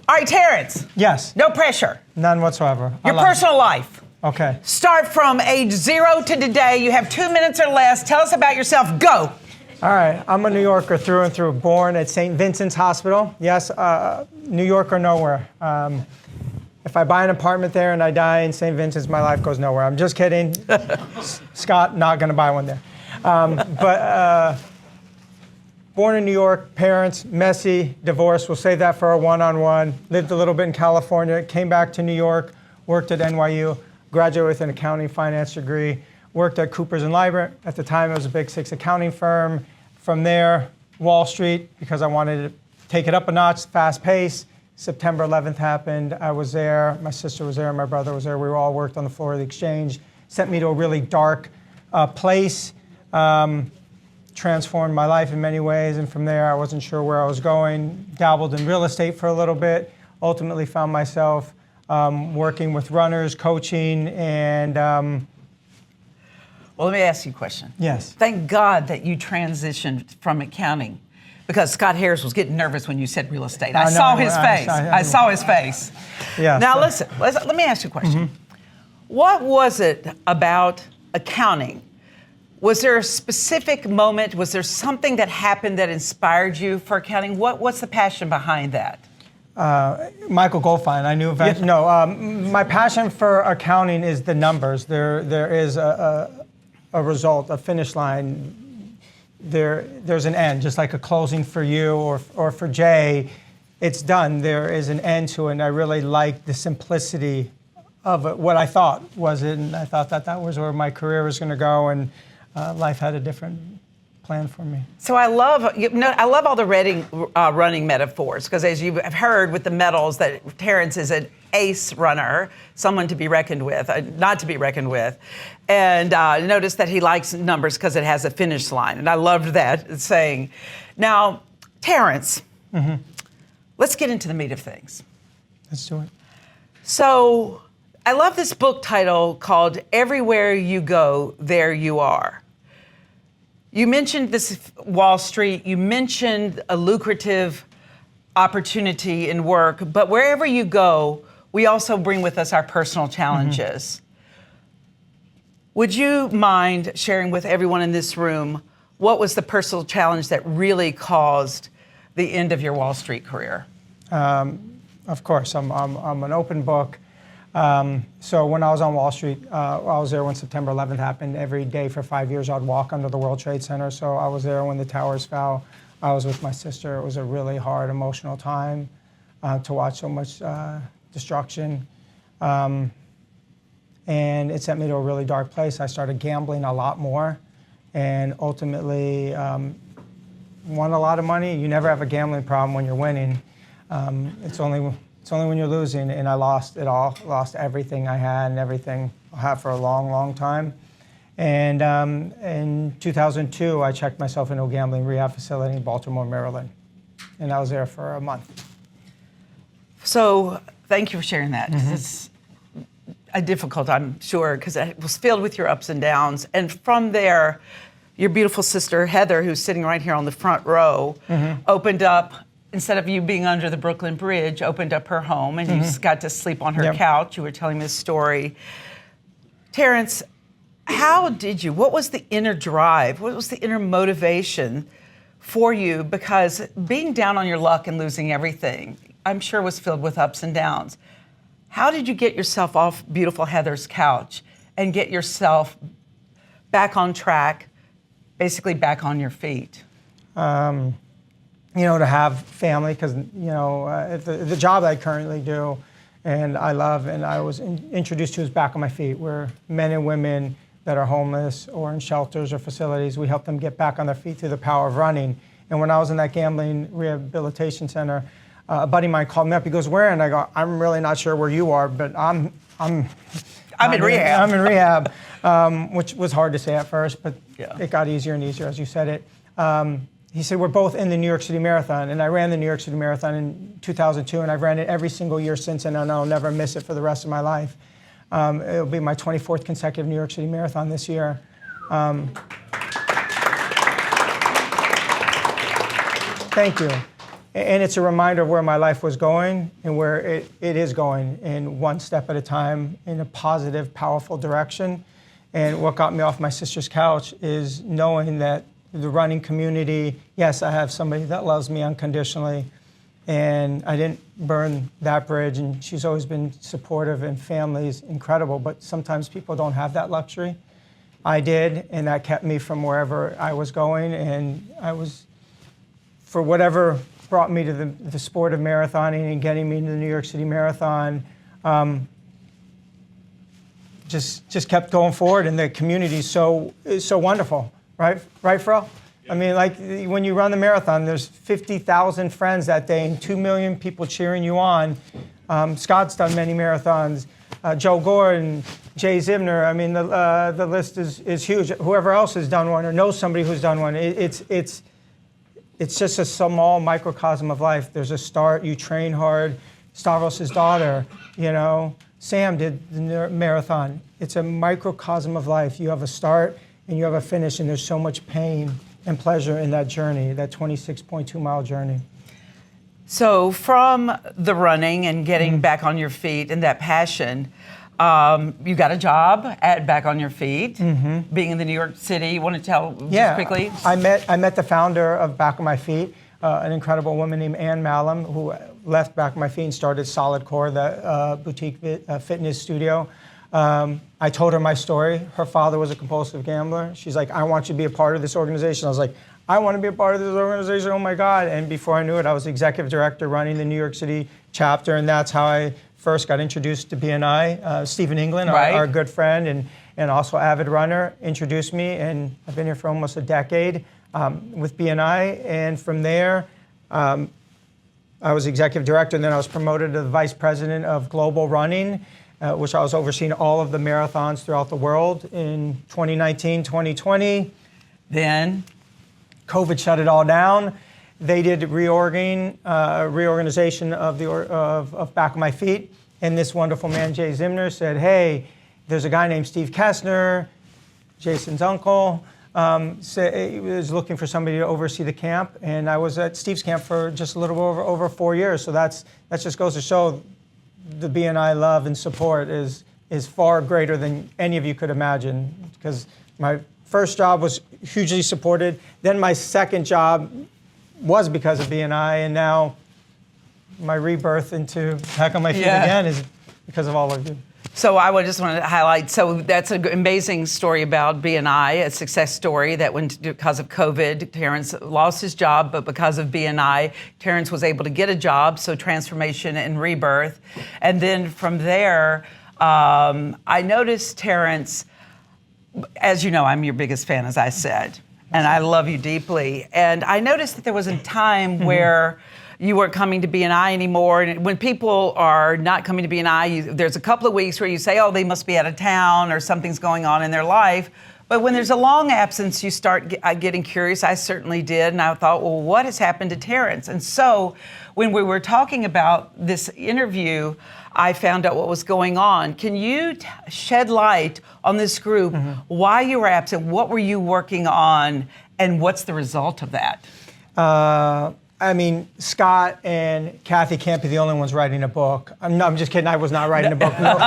All right, Terence. Yes. No pressure. None whatsoever. Your personal life. Okay. Start from age 0 to today. You have 2 minutes or less. Tell us about yourself. Go. All right. I'm a New Yorker through and through. Born at St. Vincent's Hospital. Yes, New York or nowhere. If I buy an apartment there and I die in St. Vincent's, my life goes nowhere. I'm just kidding. Scott, not going to buy one there. Born in New York, parents, messy, divorced. We'll save that for a one-on-one. Lived a little bit in California, came back to New York, worked at NYU, graduated with an accounting finance degree, worked at Coopers & Lybrand. At the time, it was a Big Six accounting firm. From there, Wall Street, because I wanted to take it up a notch, fast pace. September 11th happened. I was there. My sister was there. My brother was there. We all worked on the floor of the exchange. Sent me to a really dark place. Transformed my life in many ways, and from there I wasn't sure where I was going. Dabbled in real estate for a little bit. Ultimately found myself working with runners, coaching, and well, let me ask you a question. Yes. Thank God that you transitioned from accounting, because Scott Harris was getting nervous when you said real estate. I saw his face. I saw his face. Yeah. Now listen, let me ask you a question. Mm-hmm. What was it about accounting? Was there a specific moment? Was there something that happened that inspired you for accounting? What's the passion behind that? Michael Goldfein. I knew eventually. No, my passion for accounting is the numbers. There is a result, a finish line. There's an end, just like a closing for you or for Jay. It's done. There is an end to it, and I really like the simplicity of it, what I thought was it, and I thought that was where my career was going to go, and life had a different plan for me. So I love all the running metaphors, because as you have heard with the medals, that Terence is an ace runner, someone to be reckoned with, not to be reckoned with. And notice that he likes numbers because it has a finish line. And I loved that saying. Now, Terence, let's get into the meat of things. Let's do it. So I love this book title called Everywhere You Go, There You Are. You mentioned this Wall Street, you mentioned a lucrative opportunity in work, but wherever you go, we also bring with us our personal challenges. Would you mind sharing with everyone in this room what was the personal challenge that really caused the end of your Wall Street career? Of course, I'm an open book. So when I was on Wall Street, I was there when September 11th happened. Every day for 5 years, I'd walk under the World Trade Center. So I was there when the towers fell. I was with my sister. It was a really hard, emotional time to watch so much destruction. And it sent me to a really dark place. I started gambling a lot more, and ultimately won a lot of money. You never have a gambling problem when you're winning. It's only when you're losing, and I lost it all, lost everything I had and everything I had for a long, long time. And in 2002, I checked myself into a gambling rehab facility in Baltimore, Maryland, and I was there for a month. So thank you for sharing that. It's difficult, I'm sure, because it was filled with your ups and downs. And from there, your beautiful sister, Heather, who's sitting right here on the front row, opened up, instead of you being under the Brooklyn Bridge, opened up her home, and you got to sleep on her couch. You were telling me this story. Terence, what was the inner drive? What was the inner motivation for you? Because being down on your luck and losing everything, I'm sure was filled with ups and downs. How did you get yourself off beautiful Heather's couch and get yourself back on track, basically back on your feet? To have family, because, the job I currently do and I love and I was introduced to is back on my feet, where men and women that are homeless or in shelters or facilities, we help them get back on their feet through the power of running. And when I was in that gambling rehabilitation center, a buddy of mine called me up. He goes, "Where?" And I go, "I'm really not sure where you are, but I'm in rehab." I'm in rehab, which was hard to say at first, but it got easier and easier as you said it. He said, "We're both in the New York City Marathon." And I ran the New York City Marathon in 2002, and I've ran it every single year since, and I'll never miss it for the rest of my life. It'll be my 24th consecutive New York City Marathon this year. Thank you. And it's a reminder of where my life was going and where it is going, in one step at a time, in a positive, powerful direction. And what got me off my sister's couch is knowing that the running community, yes, I have somebody that loves me unconditionally, and I didn't burn that bridge, and she's always been supportive, and family's incredible, but sometimes people don't have that luxury. I did, and that kept me from wherever I was going, and I was, for whatever brought me to the sport of marathoning and getting me to the New York City Marathon, just kept going forward, and the community is so wonderful, right, Fro? I mean, like, when you run the marathon, there's 50,000 friends that day and 2 million people cheering you on. Scott's done many marathons. Joe Gordon, Jay Zimner. I mean, the list is huge. Whoever else has done one or knows somebody who's done one, it's just a small microcosm of life. There's a start. You train hard. Stavros' daughter, Sam did the marathon. It's a microcosm of life. You have a start and you have a finish, and there's so much pain and pleasure in that journey, that 26.2-mile journey. So from the running and getting back on your feet and that passion, you got a job at Back on Your Feet, being in the New York City. You want to tell just quickly? I met the founder of Back on My Feet, an incredible woman named Ann Malum, who left Back on My Feet and started Solid Core, the boutique fitness studio. I told her my story. Her father was a compulsive gambler. She's like, I want you to be a part of this organization. I was like, I want to be a part of this organization, oh my God. And before I knew it, I was executive director running the New York City chapter, and that's how I first got introduced to BNI. Stephen England, our good friend and also avid runner, introduced me, and I've been here for almost a decade with BNI. And from there, I was executive director, and then I was promoted to the vice president of global running, which I was overseeing all of the marathons throughout the world in 2019, 2020. Then COVID shut it all down. They did reorganization of Back on My Feet, and this wonderful man, Jay Zimner, said, hey, there's a guy named Steve Kessner, Jason's uncle, said he was looking for somebody to oversee the camp, and I was at Steve's camp for just a little over 4 years, so that just goes to show the BNI love and support is far greater than any of you could imagine, because my first job was hugely supported, then my second job was because of BNI, and now my rebirth into Back on My Feet again is because of all of you. So I just wanted to highlight, so that's an amazing story about BNI, a success story that because of COVID, Terence lost his job, but because of BNI, Terence was able to get a job, so transformation and rebirth. And then from there, I noticed Terence, as you know, I'm your biggest fan, as I said, and I love you deeply. And I noticed that there was a time where you weren't coming to BNI anymore. And when people are not coming to BNI, there's a couple of weeks where you say, oh, they must be out of town or something's going on in their life. But when there's a long absence, you start getting curious. I certainly did. And I thought, well, what has happened to Terence? And so when we were talking about this interview, I found out what was going on. Can you shed light on this group, why you were absent, what were you working on, and what's the result of that? I mean, Scott and Kathy can't be the only ones writing a book. I'm just kidding. I was not writing a book. No.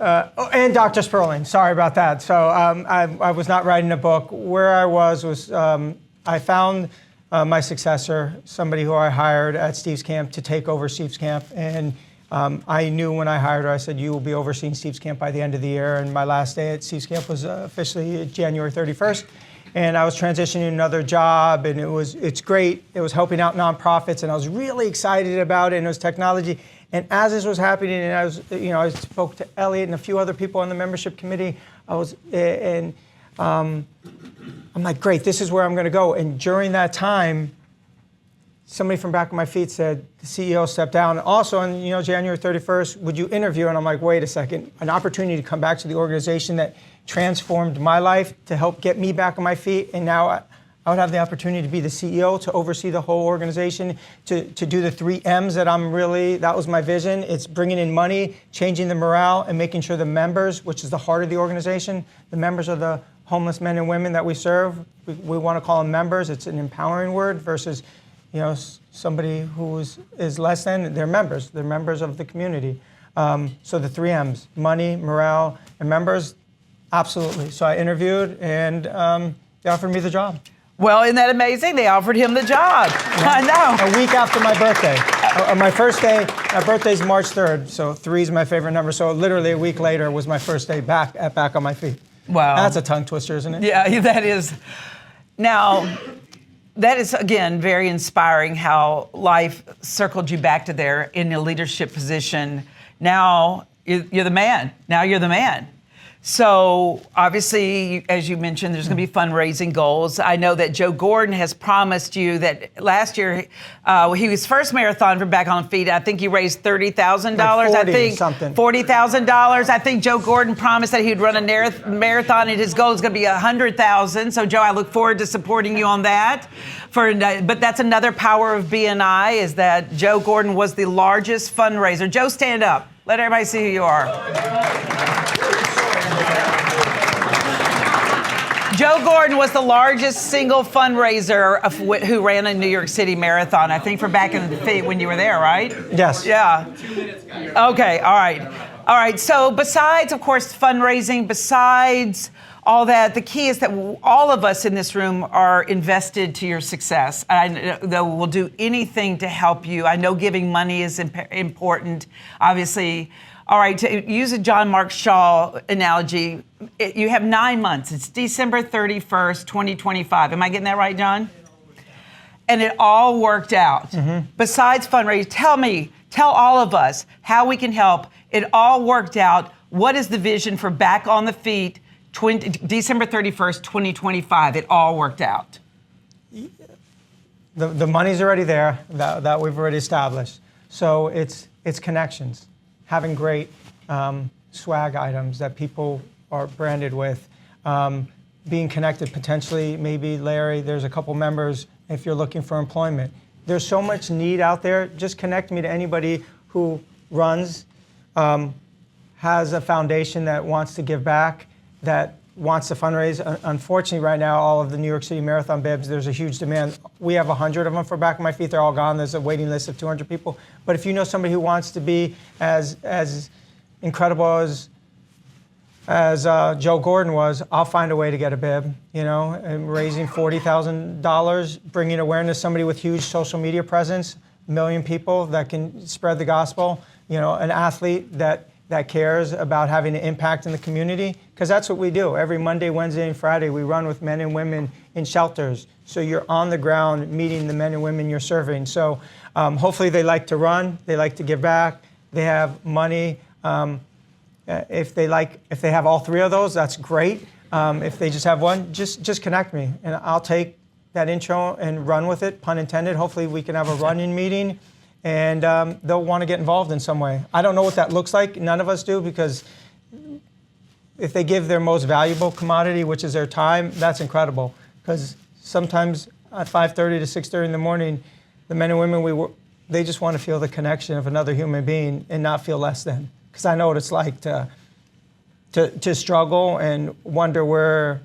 And Dr. Sperling. Sorry about that. So I was not writing a book. Where I was I found my successor, somebody who I hired at Steve's camp to take over Steve's camp. And I knew when I hired her, I said, you will be overseeing Steve's camp by the end of the year. And my last day at Steve's camp was officially January 31st. And I was transitioning to another job, and it's great. It was helping out nonprofits, and I was really excited about it, and it was technology. And as this was happening, and I spoke to Elliot and a few other people on the membership committee, I'm like, great, this is where I'm gonna go. And during that time, somebody from Back on My Feet said, the CEO stepped down. Also on January 31st, would you interview? And I'm like, wait a second, an opportunity to come back to the organization that transformed my life to help get me back on my feet. And now I would have the opportunity to be the CEO, to oversee the whole organization, to do the 3 M's that that was my vision. It's bringing in money, changing the morale, and making sure the members, which is the heart of the organization, the members are the homeless men and women that we serve, we want to call them members. It's an empowering word versus, somebody who is less than. They're members. They're members of the community. So the 3 M's: money, morale, and members. Absolutely. So I interviewed, and they offered me the job. Well, isn't that amazing? They offered him the job. I know. A week after my birthday. My first day, my birthday's March 3rd, so 3 is my favorite number. So literally a week later was my first day back on my feet. Wow. That's a tongue twister, isn't it? Yeah, that is. Now, that is, again, very inspiring how life circled you back to there in a leadership position. Now, you're the man. Now you're the man. So obviously, as you mentioned, there's going to be fundraising goals. I know that Joe Gordon has promised you that last year, he was first marathon for Back on Feet. I think he raised $30,000. Like 40 I think something. $40,000. I think Joe Gordon promised that he'd run a marathon, and his goal is going to be $100,000. So Joe, I look forward to supporting you on that. But that's another power of BNI, is that Joe Gordon was the largest fundraiser. Joe, stand up. Let everybody see who you are. Joe Gordon was the largest single fundraiser who ran a New York City marathon, I think, for Back in the Feet when you were there, right? Yes. Yeah. 2 minutes, guys. Okay, all right. All right, so besides, of course, fundraising, besides all that, the key is that all of us in this room are invested to your success. I know we'll do anything to help you. I know giving money is important, obviously. All right, to use a John Mark Shaw analogy, you have 9 months. It's December 31st, 2025. Am I getting that right, John? And it all worked out. Mm-hmm. Besides fundraising, tell all of us how we can help. It all worked out. What is the vision for Back on the Feet, December 31st, 2025? It all worked out. The money's already there, that we've already established. So it's connections. Having great swag items that people are branded with, being connected potentially, maybe Larry, there's a couple members if you're looking for employment. There's so much need out there. Just connect me to anybody who runs, has a foundation that wants to give back, that wants to fundraise. Unfortunately, right now, all of the New York City Marathon bibs, there's a huge demand. We have 100 of them for Back on My Feet. They're all gone. There's a waiting list of 200 people. But if you know somebody who wants to be as incredible as Joe Gordon was, I'll find a way to get a bib, and raising $40,000, bringing awareness, somebody with huge social media presence, 1 million people that can spread the gospel, an athlete that cares about having an impact in the community, because that's what we do. Every Monday, Wednesday, and Friday, we run with men and women in shelters. So you're on the ground meeting the men and women you're serving. So hopefully they like to run, they like to give back, they have money. If they have all 3 of those, that's great. If they just have one, just connect me, and I'll take that intro and run with it, pun intended. Hopefully we can have a run-in meeting, and they'll want to get involved in some way. I don't know what that looks like. None of us do, because if they give their most valuable commodity, which is their time, that's incredible. Because sometimes at 5:30 to 6:30 in the morning, the men and women they just want to feel the connection of another human being and not feel less than. Because I know what it's like to struggle and wonder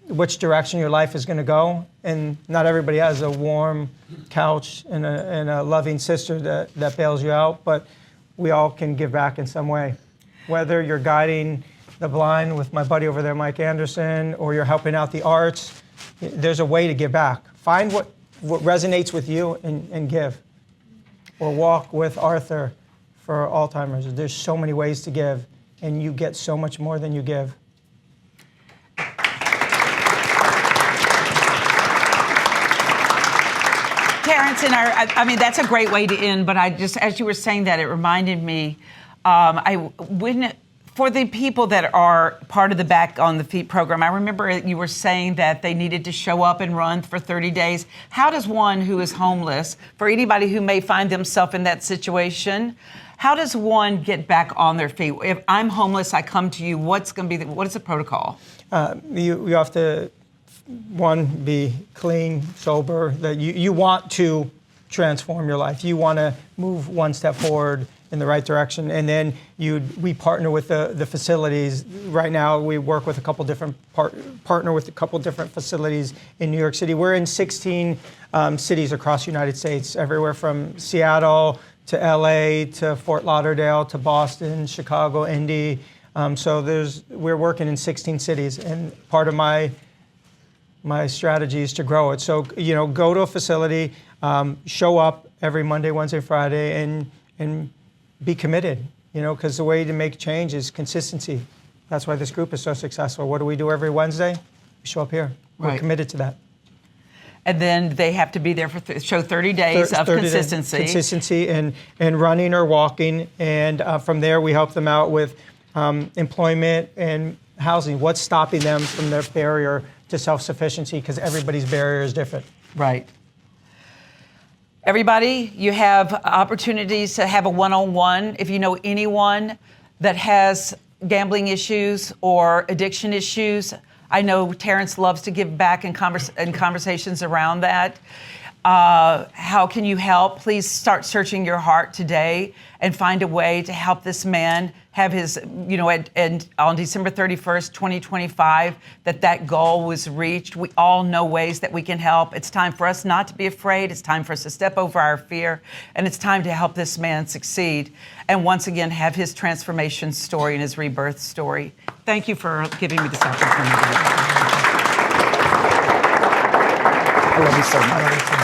which direction your life is going to go. And not everybody has a warm couch and a loving sister that bails you out, but we all can give back in some way. Whether you're guiding the blind with my buddy over there, Mike Anderson, or you're helping out the arts, there's a way to give back. Find what resonates with you and give. Or walk with Arthur for Alzheimer's. There's so many ways to give, and you get so much more than you give. Terence, that's a great way to end, but as you were saying that, it reminded me, for the people that are part of the Back on the Feet program, I remember you were saying that they needed to show up and run for 30 days. How does one who is homeless, for anybody who may find themselves in that situation, how does one get back on their feet? If I'm homeless, I come to you, what is the protocol? You have to, one, be clean, sober, that you want to transform your life. You want to move one step forward in the right direction. And then we partner with the facilities. Right now, we work with a couple different partner with a couple different facilities in New York City. We're in 16 cities across the United States, everywhere from Seattle to LA to Fort Lauderdale to Boston, Chicago, Indy. So we're working in 16 cities, and part of my strategy is to grow it. So, go to a facility, show up every Monday, Wednesday, Friday, and be committed, because the way to make change is consistency. That's why this group is so successful. What do we do every Wednesday? We show up here. We're Right. committed to that. And then they have to be there for show 30 days of 30 consistency. Consistency and running or walking. And from there, we help them out with employment and housing. What's stopping them from their barrier to self-sufficiency? Because everybody's barrier is different. Right. Everybody, you have opportunities to have a one-on-one. If you know anyone that has gambling issues or addiction issues, I know Terence loves to give back in conversations around that. How can you help? Please start searching your heart today and find a way to help this man have his, and on December 31st, 2025, that goal was reached. We all know ways that we can help. It's time for us not to be afraid. It's time for us to step over our fear. And it's time to help this man succeed. And once again, have his transformation story and his rebirth story. Thank you for giving me this opportunity. I love you so much.